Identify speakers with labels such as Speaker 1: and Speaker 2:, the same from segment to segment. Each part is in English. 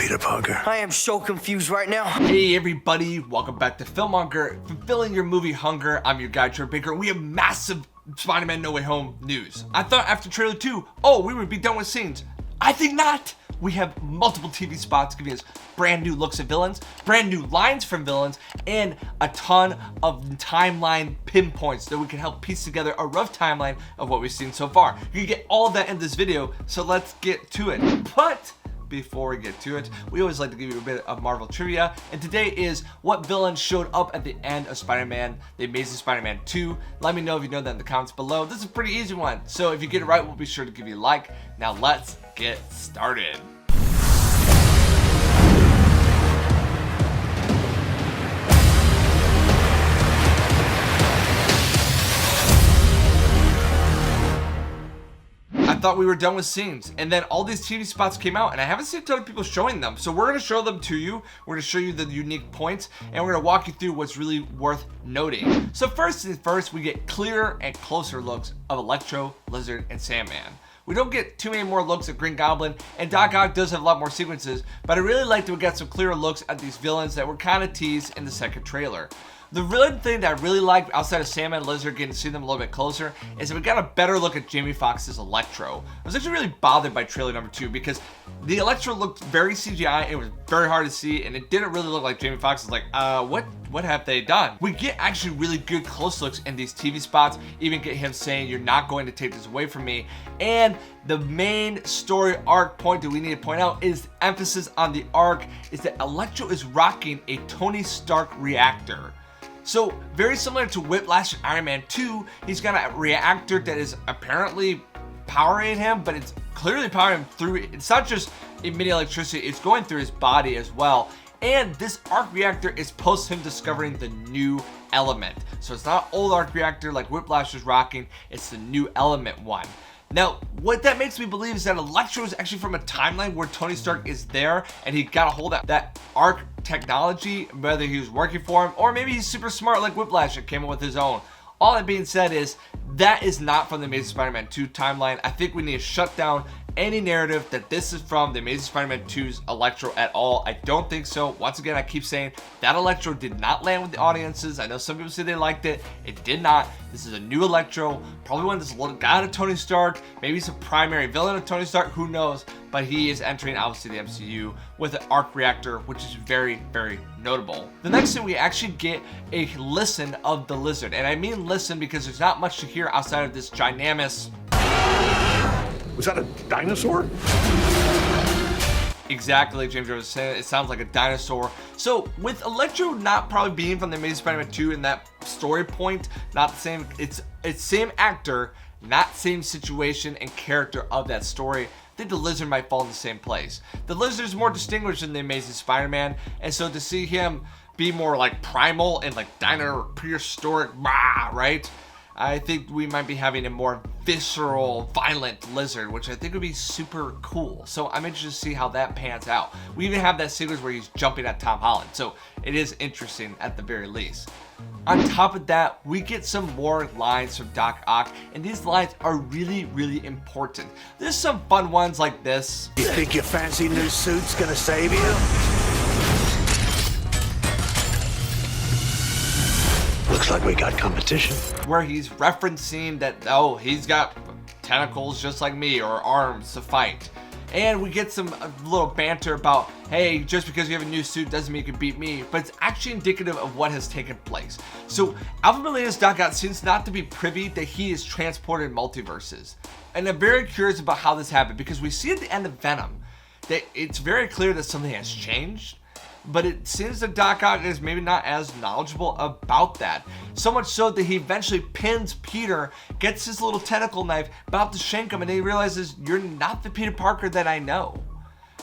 Speaker 1: Peter Parker.
Speaker 2: I am so confused right now.
Speaker 3: Hey everybody, welcome back to 𝘍𝘠𝘵𝑚onger, fulfilling your movie hunger. I'm your guy 𝘧𝘪𝘭𝘮𝑒. We have massive Spider-Man No Way Home news. I thought after trailer 2, we would be done with scenes. I think not. We have multiple TV spots giving us brand new looks at villains, brand new lines from villains, and a ton of timeline pinpoints that we can help piece together a rough timeline of what we've seen so far. You can get all of that in this video, so let's get to it. But before we get to it, we always like to give you a bit of Marvel trivia, and today is what villain showed up at the end of Spider-Man, The Amazing Spider-Man 2. Let me know if you know that in the comments below. This is a pretty easy one, so if you get it right, we'll be sure to give you a like. Now let's get started. I thought we were done with scenes, and then all these TV spots came out, and I haven't seen a ton of people showing them, so we're going to show them to you. We're going to show you the unique points, and we're going to walk you through what's really worth noting. So first things first, we get clearer and closer looks of Electro, Lizard, and Sandman. We don't get too many more looks at Green Goblin, and Doc Ock does have a lot more sequences, but I really like that we got some clearer looks at these villains that were kind of teased in the second trailer. The real thing that I really liked outside of Sandman and Lizard, getting to see them a little bit closer, is that we got a better look at Jamie Foxx's Electro. I was actually really bothered by trailer number 2 because the Electro looked very CGI, it was very hard to see, and it didn't really look like Jamie Foxx. Is like, what have they done? We get actually really good close looks in these TV spots, even get him saying, "You're not going to take this away from me." And the main story arc point that we need to point out is emphasis on the arc is that Electro is rocking a Tony Stark reactor. So very similar to Whiplash and Iron Man 2, he's got a reactor that is apparently powering him, but it's clearly powering him through, it's not just emitting electricity, it's going through his body as well. And this arc reactor is post him discovering the new element. So it's not old arc reactor like Whiplash was rocking, it's the new element one. Now, what that makes me believe is that Electro is actually from a timeline where Tony Stark is there and he got a hold of that arc technology, whether he was working for him or maybe he's super smart like Whiplash and came up with his own. All that being said is that is not from the Amazing Spider-Man 2 timeline. I think we need to shut down any narrative that this is from the Amazing Spider-Man 2's Electro at all. I don't think so. Once again, I keep saying that Electro did not land with the audiences. I know some people say they liked it. It did not. This is a new Electro, probably one that's got out of Tony Stark, maybe he's a primary villain of Tony Stark, who knows, but he is entering obviously the MCU with an arc reactor, which is very, very notable. The next thing, we actually get a listen of the Lizard, and I mean listen because there's not much to hear outside of this ginormous.
Speaker 1: Was that a dinosaur?
Speaker 3: Exactly, like James was saying, it sounds like a dinosaur. So with Electro not probably being from the Amazing Spider-Man 2 in that story point, not the same, it's same actor, not same situation and character of that story. I think the Lizard might fall in the same place. The Lizard is more distinguished than the Amazing Spider-Man, and so to see him be more like primal and like prehistoric, right? I think we might be having a more visceral, violent Lizard, which I think would be super cool. So I'm interested to see how that pans out. We even have that sequence where he's jumping at Tom Holland, so it is interesting at the very least. On top of that, we get some more lines from Doc Ock, and these lines are really, really important. There's some fun ones like this.
Speaker 1: You think your fancy new suit's gonna save you? Looks like we got competition.
Speaker 3: Where he's referencing that, he's got tentacles just like me, or arms to fight. And we get some little banter about, hey, just because you have a new suit doesn't mean you can beat me, but it's actually indicative of what has taken place. So Alfred Molina's Doc Ock seems not to be privy that he is transported multiverses. And I'm very curious about how this happened, because we see at the end of Venom that it's very clear that something has changed. But it seems that Doc Ock is maybe not as knowledgeable about that. So much so that he eventually pins Peter, gets his little tentacle knife, about to shank him, and he realizes, you're not the Peter Parker that I know.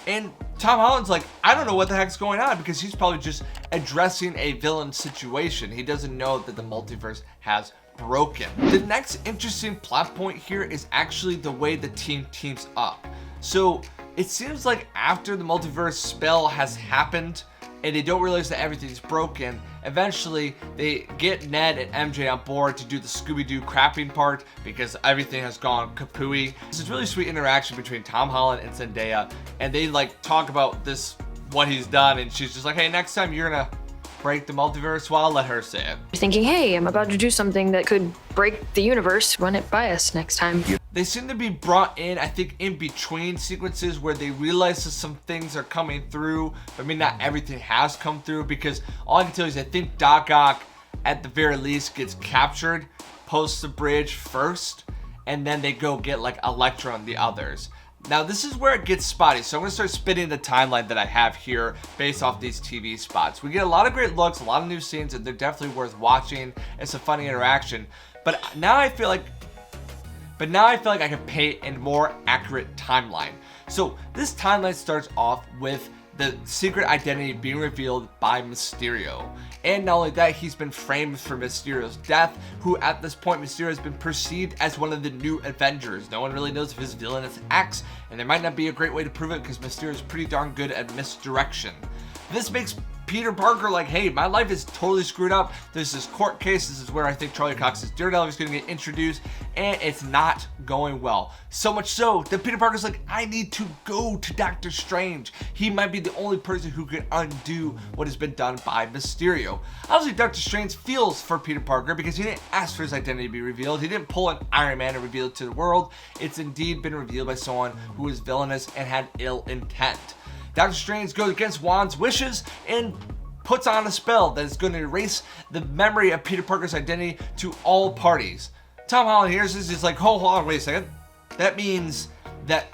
Speaker 3: And Tom Holland's like, I don't know what the heck's going on, because he's probably just addressing a villain situation. He doesn't know that the multiverse has broken. The next interesting plot point here is actually the way the team teams up. So it seems like after the multiverse spell has happened and they don't realize that everything's broken, eventually they get Ned and MJ on board to do the Scooby-Doo crapping part because everything has gone kapooey. This is really sweet interaction between Tom Holland and Zendaya, and they like talk about this what he's done, and she's just like, hey, next time you're gonna break the multiverse, well, I'll let her say it.
Speaker 4: You're thinking, hey, I'm about to do something that could break the universe, run it by us next time.
Speaker 3: They seem to be brought in, I think, in between sequences where they realize that some things are coming through, but I mean, not everything has come through, because all I can tell you is I think Doc Ock, at the very least, gets captured, posts the bridge first, and then they go get like Electro and the others. Now this is where it gets spotty, so I'm going to start spinning the timeline that I have here based off these TV spots. We get a lot of great looks, a lot of new scenes, and they're definitely worth watching. It's a funny interaction, but now I feel like I can paint a more accurate timeline. So this timeline starts off with the secret identity being revealed by Mysterio. And not only that, he's been framed for Mysterio's death, who at this point Mysterio has been perceived as one of the new Avengers. No one really knows of his villainous acts, and there might not be a great way to prove it because Mysterio is pretty darn good at misdirection. This makes Peter Parker like, hey, my life is totally screwed up. There's this court case. This is where I think Charlie Cox's Daredevil is going to get introduced, and it's not going well. So much so that Peter Parker's like, I need to go to Doctor Strange. He might be the only person who can undo what has been done by Mysterio. Obviously, Doctor Strange feels for Peter Parker because he didn't ask for his identity to be revealed. He didn't pull an Iron Man and reveal it to the world. It's indeed been revealed by someone who was villainous and had ill intent. Dr. Strange goes against Wand's wishes and puts on a spell that is going to erase the memory of Peter Parker's identity to all parties. Tom Holland hears this, he's like, hold on, wait a second. That means that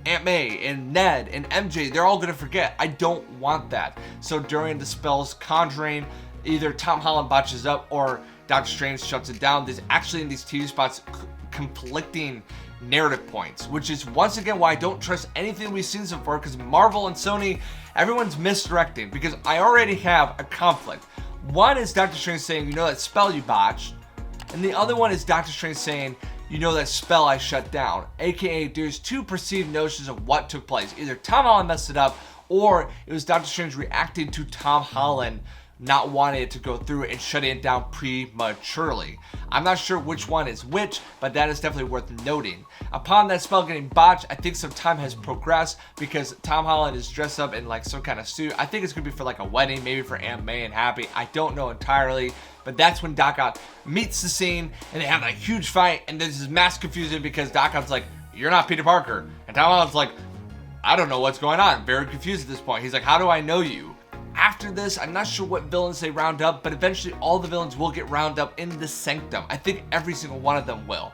Speaker 3: Aunt May and Ned and MJ, they're all going to forget. I don't want that. So during the spell's conjuring, either Tom Holland botches up or Dr. Strange shuts it down. There's actually in these TV spots conflicting narrative points, which is once again why I don't trust anything we've seen so far, because Marvel and Sony, everyone's misdirecting, because I already have a conflict. One is Doctor Strange saying, you know that spell you botched, and the other one is Doctor Strange saying, you know that spell I shut down, aka there's two perceived notions of what took place. Either Tom Holland messed it up, or it was Doctor Strange reacting to Tom Holland not wanting it to go through and shutting it down prematurely. I'm not sure which one is which, but that is definitely worth noting. Upon that spell getting botched, I think some time has progressed because Tom Holland is dressed up in like some kind of suit. I think it's gonna be for like a wedding, maybe for Aunt May and Happy. I don't know entirely, but that's when Doc Ock meets the scene and they have that huge fight, and there's this mass confusion because Doc Ock's like, you're not Peter Parker. And Tom Holland's like, I don't know what's going on. Very confused at this point. He's like, how do I know you? After this, I'm not sure what villains they round up, but eventually all the villains will get round up in the Sanctum. I think every single one of them will.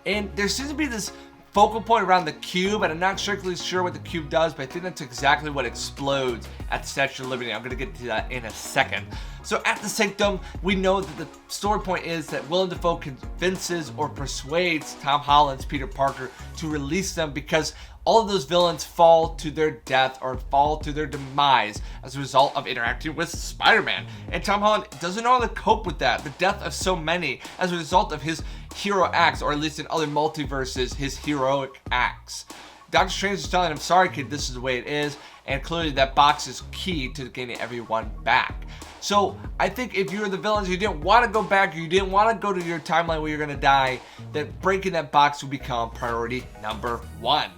Speaker 3: And there seems to be this focal point around the cube, and I'm not strictly sure what the cube does, but I think that's exactly what explodes at the Statue of Liberty. I'm going to get to that in a second. So at the Sanctum, we know that the story point is that Willem Dafoe convinces or persuades Tom Holland's Peter Parker to release them because all of those villains fall to their death or fall to their demise as a result of interacting with Spider-Man. And Tom Holland doesn't know how to cope with that, the death of so many as a result of his hero acts, or at least in other multiverses, his heroic acts. Doctor Strange is telling him, sorry kid, this is the way it is, and clearly that box is key to getting everyone back. So I think if you're the villains, you didn't want to go back, or you didn't want to go to your timeline where you're going to die, that breaking that box will become priority number one.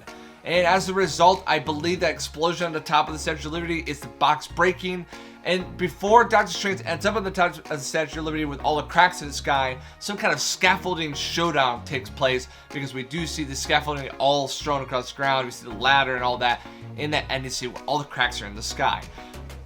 Speaker 3: And as a result, I believe that explosion on the top of the Statue of Liberty is the box breaking. And before Doctor Strange ends up on the top of the Statue of Liberty with all the cracks in the sky, some kind of scaffolding showdown takes place, because we do see the scaffolding all strewn across the ground. We see the ladder and all that in that ending scene where all the cracks are in the sky.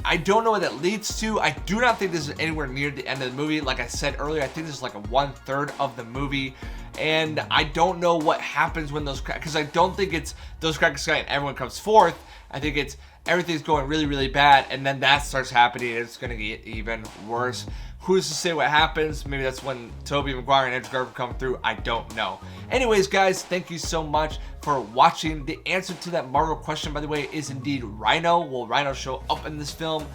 Speaker 3: I don't know what that leads to. I do not think this is anywhere near the end of the movie. Like I said earlier, I think this is like a 1/3 of the movie. And I don't know what happens when those cracks, because I don't think it's those cracks in the sky and everyone comes forth. I think it's everything's going really, really bad, and then that starts happening, and it's going to get even worse. Who's to say what happens? Maybe that's when Tobey Maguire and Andrew Garfield come through. I don't know. Anyways, guys, thank you so much for watching. The answer to that Marvel question, by the way, is indeed Rhino. Will Rhino show up in this film?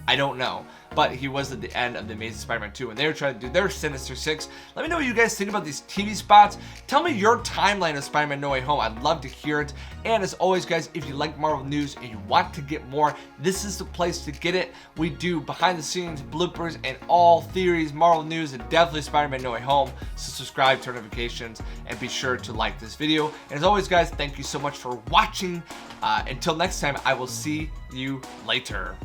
Speaker 3: I don't know. But he was at the end of the Amazing Spider-Man 2 and they were trying to do their Sinister Six. Let me know what you guys think about these TV spots. Tell me your timeline of Spider-Man No Way Home. I'd love to hear it. And as always, guys, if you like Marvel news and you want to get more, this is the place to get it. We do behind the scenes, bloopers, and all theories, Marvel news, and definitely Spider-Man No Way Home. So subscribe, turn notifications, and be sure to like this video. And as always, guys, thank you so much for watching. Until next time, I will see you later.